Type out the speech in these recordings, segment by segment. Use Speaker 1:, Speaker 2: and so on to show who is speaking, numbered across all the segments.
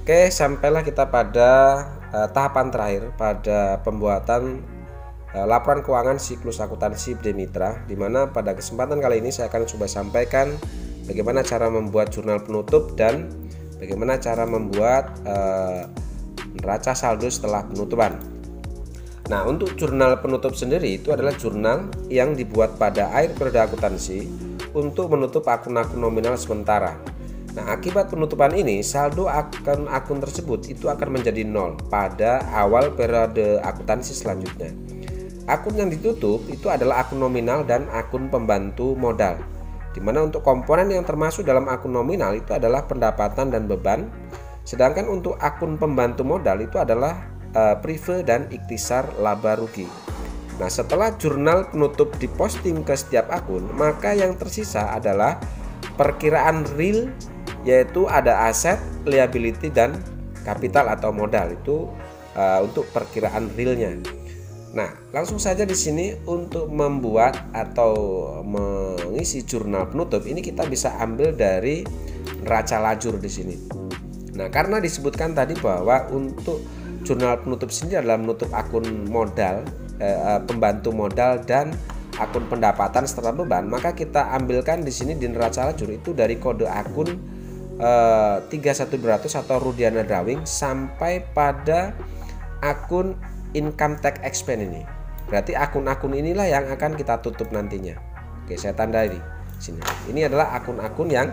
Speaker 1: Oke, sampailah kita pada tahapan terakhir pada pembuatan laporan keuangan siklus akuntansi BD Mitra, di mana pada kesempatan kali ini saya akan coba sampaikan bagaimana cara membuat jurnal penutup dan bagaimana cara membuat neraca saldo setelah penutupan. Nah, untuk jurnal penutup sendiri itu adalah jurnal yang dibuat pada akhir periode akuntansi untuk menutup akun-akun nominal sementara. Nah, akibat penutupan ini saldo akun tersebut itu akan menjadi nol pada awal periode akuntansi selanjutnya. Akun yang ditutup itu adalah akun nominal dan akun pembantu modal, di mana untuk komponen yang termasuk dalam akun nominal itu adalah pendapatan dan beban, sedangkan untuk akun pembantu modal itu adalah prive dan ikhtisar laba rugi. Nah, setelah jurnal penutup diposting ke setiap akun, maka yang tersisa adalah perkiraan real, yaitu ada aset, liability, dan kapital atau modal. Itu untuk perkiraan realnya. Nah, langsung saja di sini untuk membuat atau mengisi jurnal penutup ini kita bisa ambil dari neraca lajur di sini. Nah, karena disebutkan tadi bahwa untuk jurnal penutup sendiri adalah menutup akun modal, pembantu modal dan akun pendapatan setelah beban, maka kita ambilkan di sini di neraca lajur itu dari kode akun 31200 atau Rudiana Drawing sampai pada akun income tax expense ini. Berarti akun-akun inilah yang akan kita tutup nantinya. Oke, saya tandai di sini. Ini adalah akun-akun yang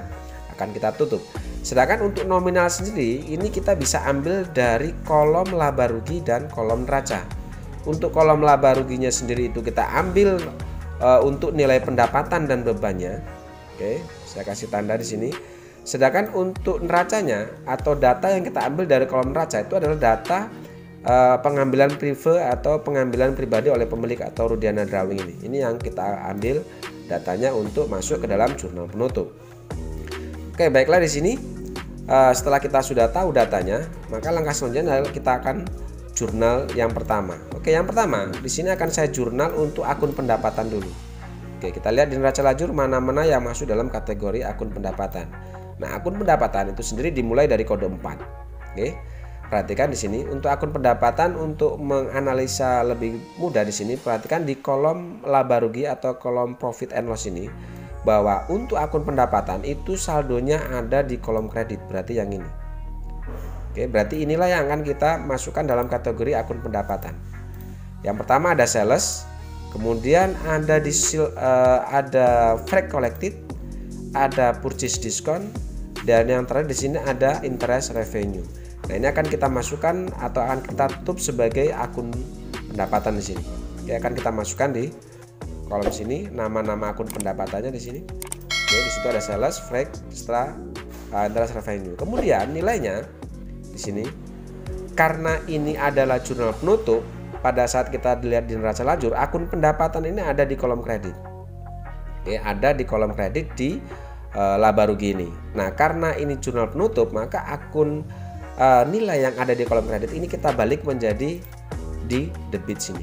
Speaker 1: akan kita tutup. Sedangkan untuk nominal sendiri ini kita bisa ambil dari kolom laba rugi dan kolom neraca. Untuk kolom laba ruginya sendiri itu kita ambil untuk nilai pendapatan dan bebannya. Oke, saya kasih tanda di sini. Sedangkan untuk neracanya atau data yang kita ambil dari kolom neraca itu adalah data pengambilan prive atau pengambilan pribadi oleh pemilik atau Rudiana Drawing ini. Ini yang kita ambil datanya untuk masuk ke dalam jurnal penutup. Oke, baiklah di sini setelah kita sudah tahu datanya, maka langkah selanjutnya adalah kita akan jurnal yang pertama. Oke, yang pertama di sini akan saya jurnal untuk akun pendapatan dulu. Oke, kita lihat di neraca lajur mana-mana yang masuk dalam kategori akun pendapatan. Nah, akun pendapatan itu sendiri dimulai dari kode 4. Oke. Perhatikan di sini untuk akun pendapatan, untuk menganalisa lebih mudah di sini perhatikan di kolom laba rugi atau kolom profit and loss ini bahwa untuk akun pendapatan itu saldonya ada di kolom kredit, berarti yang ini. Oke, berarti inilah yang akan kita masukkan dalam kategori akun pendapatan. Yang pertama ada sales, kemudian ada ada freight collected, ada purchase discount, dan yang terakhir di sini ada interest revenue. Nah, ini akan kita masukkan atau akan kita tutup sebagai akun pendapatan di sini. Oke, akan kita masukkan di kolom sini nama-nama akun pendapatannya di sini. Oke, di situ ada sales, freight, interest revenue. Kemudian nilainya di sini karena ini adalah jurnal penutup, pada saat kita dilihat di neraca lajur, akun pendapatan ini ada di kolom kredit. Oke, ada di kolom kredit di laba rugi ini. Nah, karena ini jurnal penutup, maka akun nilai yang ada di kolom kredit ini kita balik menjadi di debit sini.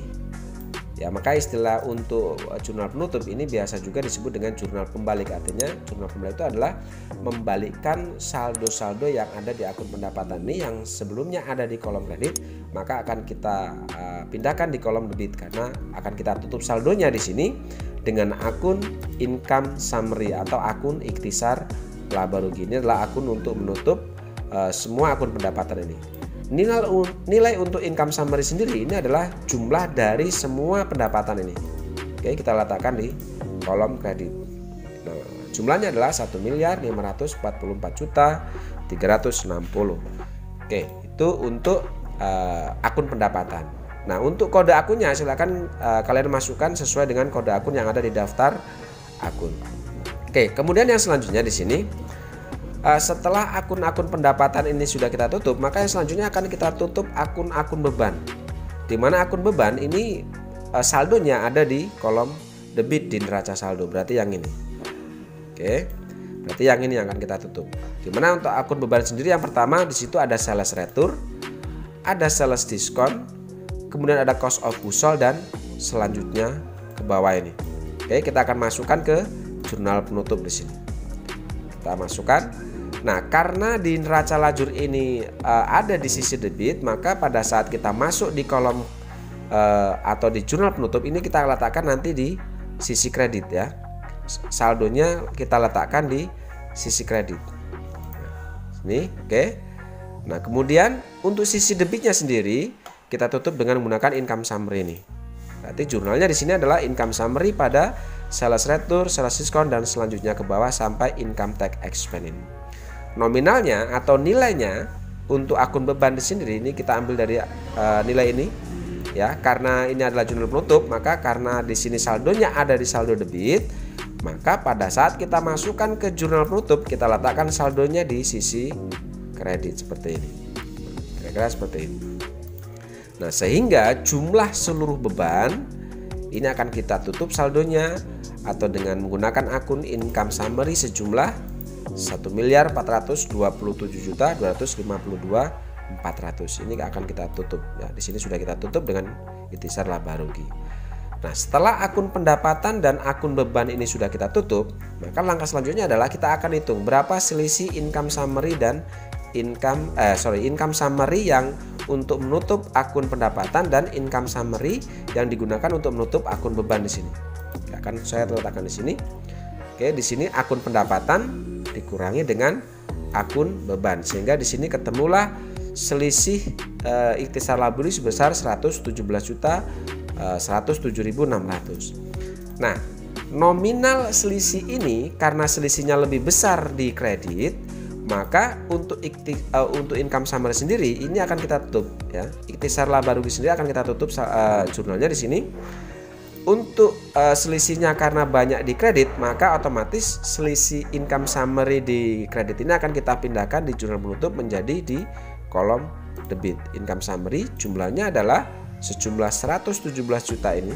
Speaker 1: Ya, maka istilah untuk jurnal penutup ini biasa juga disebut dengan jurnal pembalik. Artinya jurnal pembalik itu adalah membalikkan saldo-saldo yang ada di akun pendapatan ini yang sebelumnya ada di kolom kredit, maka akan kita pindahkan di kolom debit karena akan kita tutup saldonya di sini dengan akun income summary atau akun ikhtisar laba rugi. Ini adalah akun untuk menutup semua akun pendapatan ini. Nilai untuk income summary sendiri ini adalah jumlah dari semua pendapatan ini. Oke, kita letakkan di kolom kredit. Nah, jumlahnya adalah 1.544.360. Oke, itu untuk akun pendapatan. Nah, untuk kode akunnya silakan kalian masukkan sesuai dengan kode akun yang ada di daftar akun. Oke, kemudian yang selanjutnya di sini setelah akun-akun pendapatan ini sudah kita tutup, maka yang selanjutnya akan kita tutup akun-akun beban. Di mana akun beban ini saldonya ada di kolom debit di neraca saldo, berarti yang ini. Oke. Berarti yang ini yang akan kita tutup. Di mana untuk akun beban sendiri yang pertama di situ ada sales return, ada sales discount, kemudian ada cost of goods sold dan selanjutnya ke bawah ini. Oke, kita akan masukkan ke jurnal penutup di sini. Kita masukkan. Nah, karena di neraca lajur ini ada di sisi debit, maka pada saat kita masuk di kolom atau di jurnal penutup ini kita letakkan nanti di sisi kredit ya. Saldonya kita letakkan di sisi kredit. Ini oke. Nah, kemudian untuk sisi debitnya sendiri kita tutup dengan menggunakan income summary ini. Berarti jurnalnya di sini adalah income summary pada sales return, sales discount, dan selanjutnya ke bawah sampai income tax expense ini. Nominalnya atau nilainya untuk akun beban di sini ini kita ambil dari nilai ini ya, karena ini adalah jurnal penutup, maka karena di sini saldonya ada di saldo debit, maka pada saat kita masukkan ke jurnal penutup kita letakkan saldonya di sisi kredit seperti ini. Kira-kira seperti ini. Nah, sehingga jumlah seluruh beban ini akan kita tutup saldonya atau dengan menggunakan akun income summary sejumlah 1.427.252.400. Ini akan kita tutup ya. Di sini sudah kita tutup dengan ikhtisar laba rugi. Nah, setelah akun pendapatan dan akun beban ini sudah kita tutup, maka langkah selanjutnya adalah kita akan hitung berapa selisih income summary dan income summary yang untuk menutup akun pendapatan dan income summary yang digunakan untuk menutup akun beban di sini. Akan saya letakkan di sini. Oke, di sini akun pendapatan dikurangi dengan akun beban, sehingga di sini ketemulah selisih ikhtisar laba rugi sebesar 117.107.600. Nah, nominal selisih ini karena selisihnya lebih besar di kredit, maka untuk income summary sendiri ini akan kita tutup ya. Ikhtisar laba rugi sendiri akan kita tutup jurnalnya di sini. Untuk selisihnya karena banyak di kredit, maka otomatis selisih income summary di kredit ini akan kita pindahkan di jurnal penutup menjadi di kolom debit. Income summary jumlahnya adalah sejumlah 117 juta ini.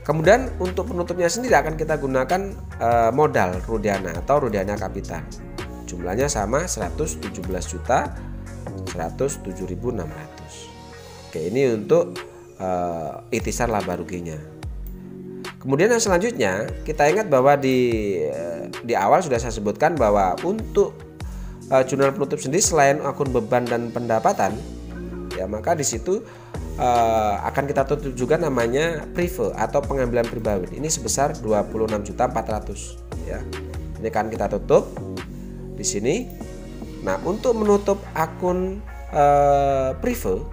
Speaker 1: Kemudian untuk penutupnya sendiri akan kita gunakan modal Rudiana atau Rudiana Capital. Jumlahnya sama 117.107.600. Oke, ini untuk ikhtisar laba ruginya. Kemudian yang selanjutnya kita ingat bahwa di awal sudah saya sebutkan bahwa untuk jurnal penutup sendiri selain akun beban dan pendapatan ya, maka di situ akan kita tutup juga namanya prive atau pengambilan pribadi. Ini sebesar 26.400 ya. Ini akan kita tutup di sini. Nah, untuk menutup akun prive,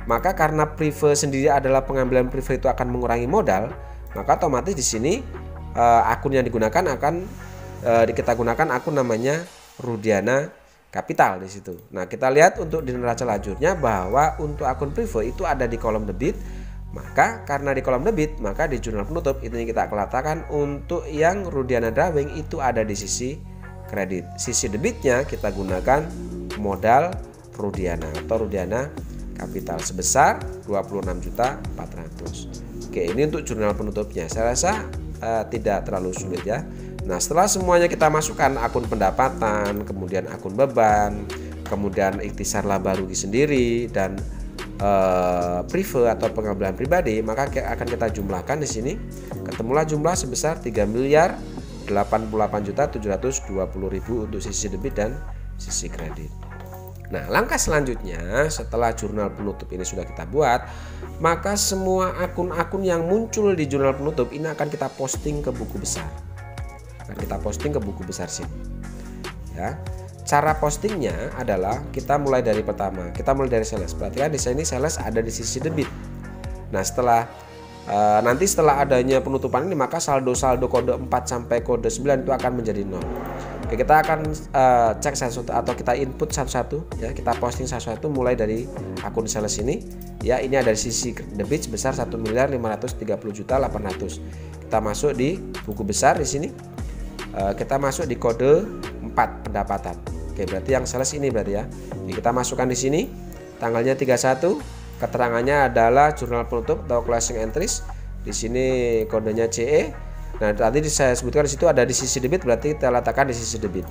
Speaker 1: maka karena prive sendiri adalah pengambilan prive itu akan mengurangi modal, maka otomatis di sini akun yang digunakan akan kita gunakan akun namanya Rudiana Capital di situ. Nah, kita lihat untuk di neraca lajurnya bahwa untuk akun prive itu ada di kolom debit. Maka karena di kolom debit, maka di jurnal penutup itu kita letakkan untuk yang Rudiana Drawing itu ada di sisi kredit. Sisi debitnya kita gunakan modal Rudiana atau Rudiana Capital sebesar 26.400. Oke, ini untuk jurnal penutupnya. Saya rasa tidak terlalu sulit ya. Nah, setelah semuanya kita masukkan akun pendapatan, kemudian akun beban, kemudian ikhtisar laba rugi sendiri dan prive atau pengambilan pribadi, maka akan kita jumlahkan di sini. Ketemulah jumlah sebesar 3.088.720.000 untuk sisi debit dan sisi kredit. Nah, langkah selanjutnya setelah jurnal penutup ini sudah kita buat, maka semua akun-akun yang muncul di jurnal penutup ini akan kita posting ke buku besar. Akan kita posting ke buku besar sini. Ya. Cara postingnya adalah kita mulai dari pertama. Kita mulai dari sales. Perhatikan di sini sales ada di sisi debit. Nah, nanti setelah adanya penutupan ini, maka saldo-saldo kode 4 sampai kode 9 itu akan menjadi 0. Oke, kita akan cek satu-satu atau kita input satu-satu ya, kita posting satu-satu mulai dari akun sales ini ya. Ini ada di sisi debit sebesar 1.530.800. Kita masuk di buku besar di sini. Kita masuk di kode 4 pendapatan. Oke, berarti yang sales ini berarti ya. Oke, kita masukkan di sini tanggalnya 31, keterangannya adalah jurnal penutup atau closing entries. Di sini kodenya CE. Nah, tadi saya sebutkan di situ ada di sisi debit, berarti kita letakkan di sisi debit.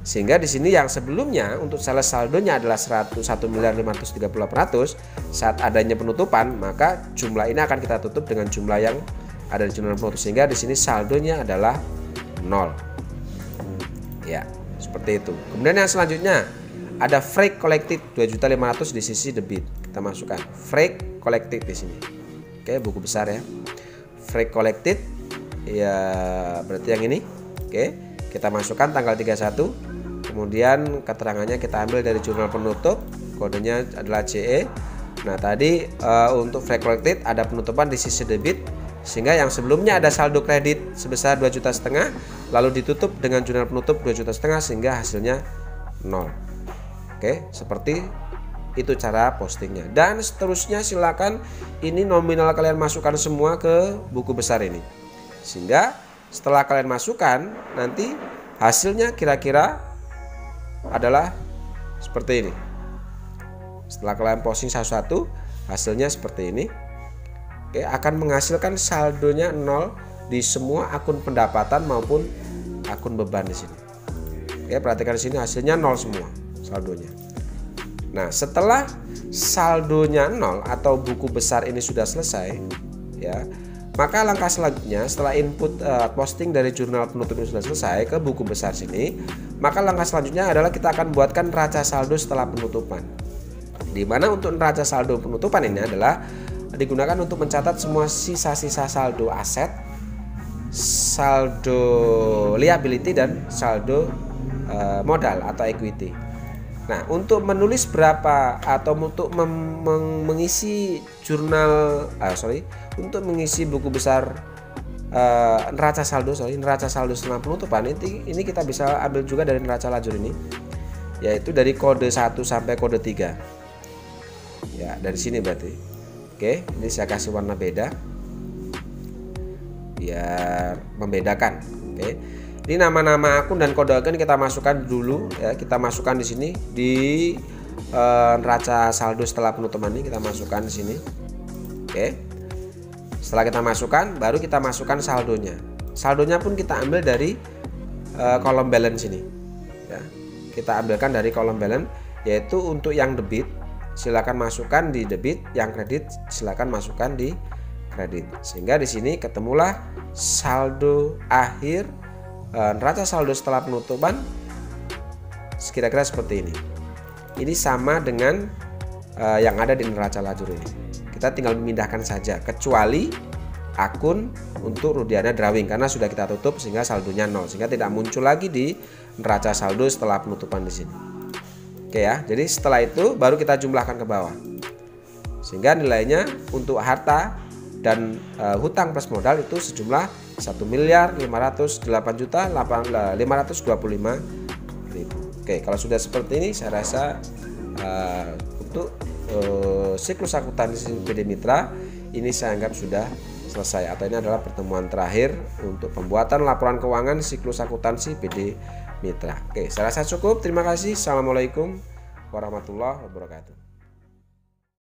Speaker 1: Sehingga di sini yang sebelumnya untuk sales saldonya adalah 101.530.800, saat adanya penutupan, maka jumlah ini akan kita tutup dengan jumlah yang ada di jurnal penutup, sehingga di sini saldonya adalah 0. Ya, Seperti itu. Kemudian yang selanjutnya ada freight collected 2.500.000 di sisi debit. Kita masukkan freight collected di sini. Oke, buku besar ya. Freight collected ya berarti yang ini. Oke, kita masukkan tanggal 31. Kemudian keterangannya kita ambil dari jurnal penutup, kodenya adalah CE. Nah tadi untuk freight collected ada penutupan di sisi debit, sehingga yang sebelumnya ada saldo kredit sebesar 2,5 juta, lalu ditutup dengan jurnal penutup 2,5 juta sehingga hasilnya 0. Oke, seperti itu cara postingnya. Dan seterusnya silakan ini nominal kalian masukkan semua ke buku besar ini, sehingga setelah kalian masukkan nanti hasilnya kira-kira adalah seperti ini. Setelah kalian posting satu-satu, hasilnya seperti ini. Oke, akan menghasilkan saldonya 0 di semua akun pendapatan maupun akun beban di sini. Oke, perhatikan di sini hasilnya 0 semua saldonya. Nah, setelah saldonya 0 atau buku besar ini sudah selesai, ya, maka langkah selanjutnya setelah input posting dari jurnal penutup ini sudah selesai ke buku besar sini, maka langkah selanjutnya adalah kita akan buatkan neraca saldo setelah penutupan. Di mana untuk neraca saldo penutupan ini adalah digunakan untuk mencatat semua sisa-sisa saldo aset, saldo liability dan saldo modal atau equity. Nah, untuk menulis berapa atau untuk mengisi jurnal untuk mengisi buku besar neraca saldo setelah penutupan ini kita bisa ambil juga dari neraca lajur ini, yaitu dari kode 1 sampai kode 3. Ya, dari sini berarti. Oke, ini saya kasih warna beda biar membedakan. Oke. Ini nama-nama akun dan kode akun kita masukkan dulu ya, kita masukkan di sini di neraca saldo setelah penutupan ini kita masukkan di sini. Oke. Setelah kita masukkan, baru kita masukkan saldonya. Saldonya pun kita ambil dari kolom balance ini. Ya. Kita ambilkan dari kolom balance, yaitu untuk yang debit silakan masukkan di debit, yang kredit silakan masukkan di kredit. Sehingga di sini ketemulah saldo akhir neraca saldo setelah penutupan kira-kira seperti ini. Ini sama dengan yang ada di neraca lajur ini. Kita tinggal memindahkan saja, kecuali akun untuk Rudiana Drawing karena sudah kita tutup sehingga saldonya 0, sehingga tidak muncul lagi di neraca saldo setelah penutupan di sini. Oke ya, jadi setelah itu baru kita jumlahkan ke bawah, sehingga nilainya untuk harta dan hutang plus modal itu sejumlah 1.501.525.000. Oke, kalau sudah seperti ini saya rasa untuk siklus akuntansi PD Mitra ini saya anggap sudah selesai, atau ini adalah pertemuan terakhir untuk pembuatan laporan keuangan siklus akuntansi PD Mitra. Oke, saya rasa cukup. Terima kasih. Assalamualaikum warahmatullahi wabarakatuh.